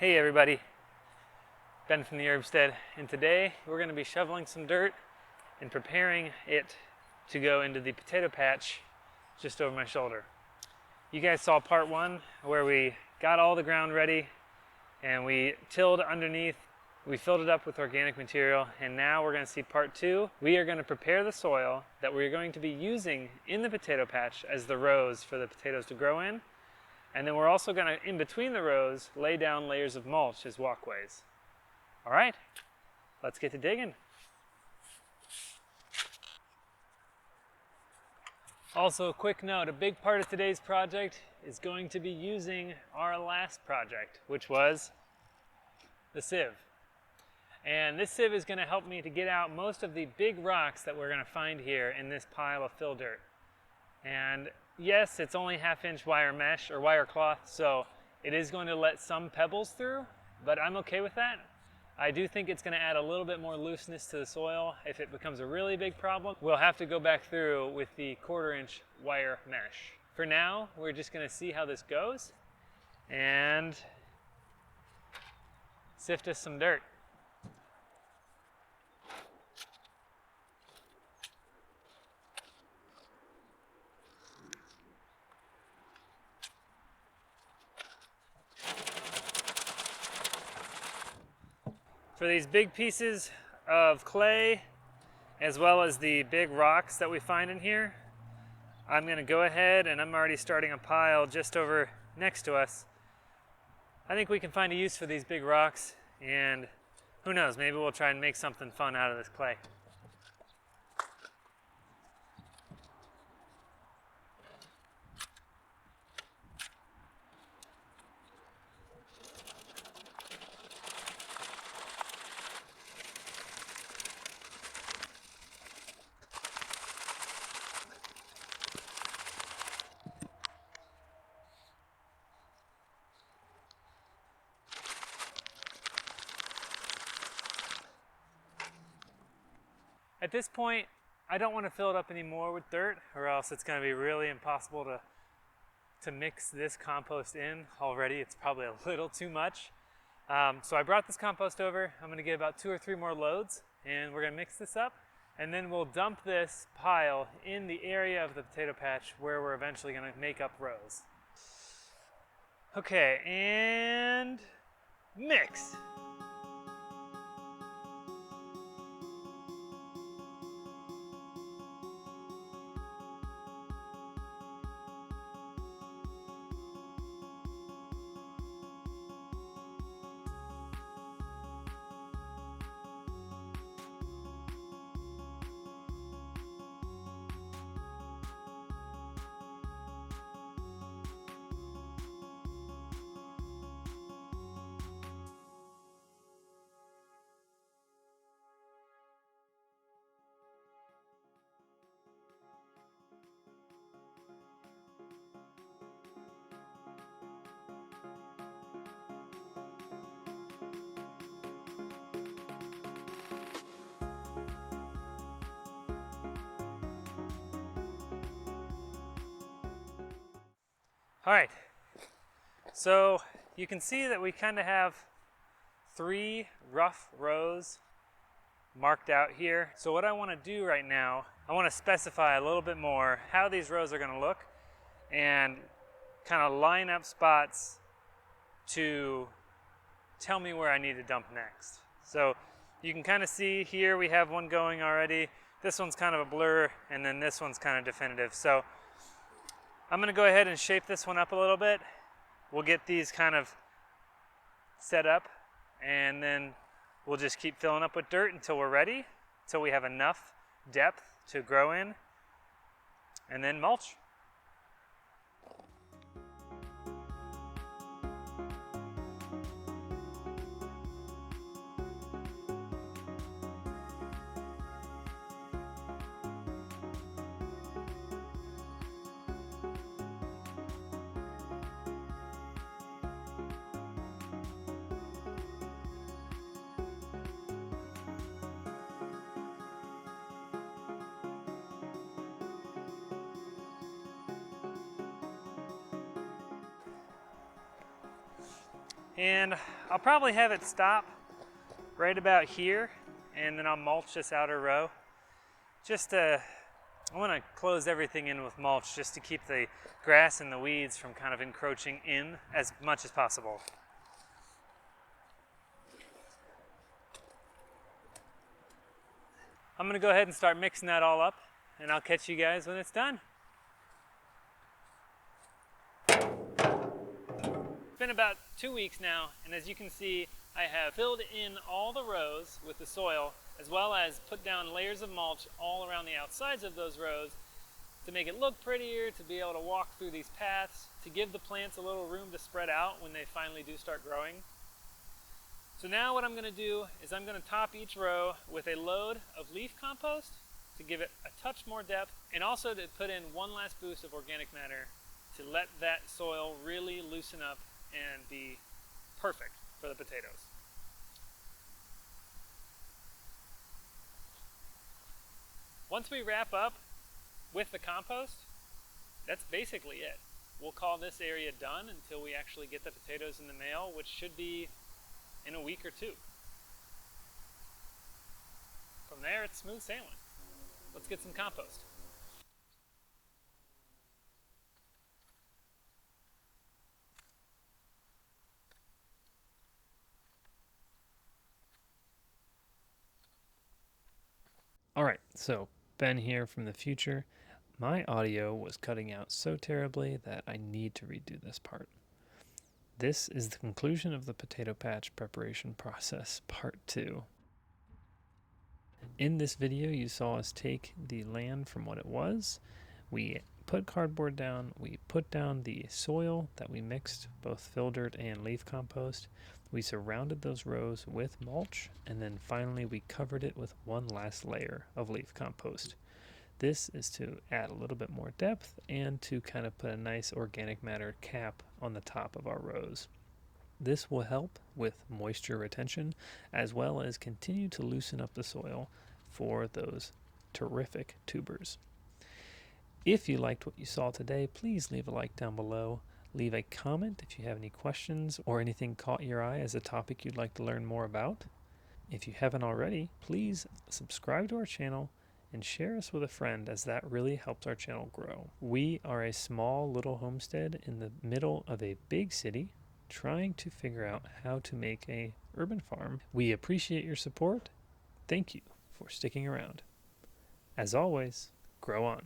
Hey everybody, Ben from the Urbstead, and today we're going to be shoveling some dirt and preparing it to go into the potato patch just over my shoulder. You guys saw part one where we got all the ground ready and we tilled underneath, we filled it up with organic material, and now we're going to see part two. We are going to prepare the soil that we're going to be using in the potato patch as the rows for the potatoes to grow in. And then we're also going to, in between the rows, lay down layers of mulch as walkways. All right, let's get to digging. Also, a quick note, a big part of today's project is going to be using our last project, which was the sieve. And this sieve is going to help me to get out most of the big rocks that we're going to find here in this pile of fill dirt. And yes, it's only 1/2-inch wire mesh or wire cloth, so it is going to let some pebbles through, but I'm okay with that. I do think it's going to add a little bit more looseness to the soil. If it becomes a really big problem, we'll have to go back through with the 1/4-inch wire mesh. For now, we're just going to see how this goes and sift us some dirt. For these big pieces of clay, as well as the big rocks that we find in here, I'm going to go ahead and I'm already starting a pile just over next to us. I think we can find a use for these big rocks, and who knows, maybe we'll try and make something fun out of this clay. At this point, I don't want to fill it up anymore with dirt, or else it's going to be really impossible to mix this compost in already. It's probably a little too much. So I brought this compost over. I'm going to get about 2 or 3 more loads, and we're going to mix this up, and then we'll dump this pile in the area of the potato patch where we're eventually going to make up rows. Okay, and mix. All right, so you can see that we kind of have 3 rough rows marked out here. So what I want to do right now, I want to specify a little bit more how these rows are going to look and kind of line up spots to tell me where I need to dump next. So you can kind of see here we have one going already. This one's kind of a blur, and then this one's kind of definitive. So I'm going to go ahead and shape this one up a little bit. We'll get these kind of set up, and then we'll just keep filling up with dirt until we're ready, until we have enough depth to grow in, and then mulch. And I'll probably have it stop right about here, and then I'll mulch this outer row. I want to close everything in with mulch just to keep the grass and the weeds from kind of encroaching in as much as possible. I'm going to go ahead and start mixing that all up, and I'll catch you guys when it's done. It's been about 2 weeks now, and as you can see, I have filled in all the rows with the soil, as well as put down layers of mulch all around the outsides of those rows to make it look prettier, to be able to walk through these paths, to give the plants a little room to spread out when they finally do start growing. So now what I'm going to do is I'm going to top each row with a load of leaf compost to give it a touch more depth, and also to put in one last boost of organic matter to let that soil really loosen up and be perfect for the potatoes. Once we wrap up with the compost, that's basically it. We'll call this area done until we actually get the potatoes in the mail, which should be in a week or two. From there, it's smooth sailing. Let's get some compost. All right, so Ben here from the future. My audio was cutting out so terribly that I need to redo this part. This is the conclusion of the potato patch preparation process, part 2. In this video, you saw us take the land from what it was. We put cardboard down, we put down the soil that we mixed, both fill dirt and leaf compost. We surrounded those rows with mulch, and then finally we covered it with one last layer of leaf compost. This is to add a little bit more depth and to kind of put a nice organic matter cap on the top of our rows. This will help with moisture retention as well as continue to loosen up the soil for those terrific tubers. If you liked what you saw today, please leave a like down below. Leave a comment if you have any questions or anything caught your eye as a topic you'd like to learn more about. If you haven't already, please subscribe to our channel and share us with a friend, as that really helps our channel grow. We are a small little homestead in the middle of a big city trying to figure out how to make a urban farm. We appreciate your support. Thank you for sticking around. As always, grow on.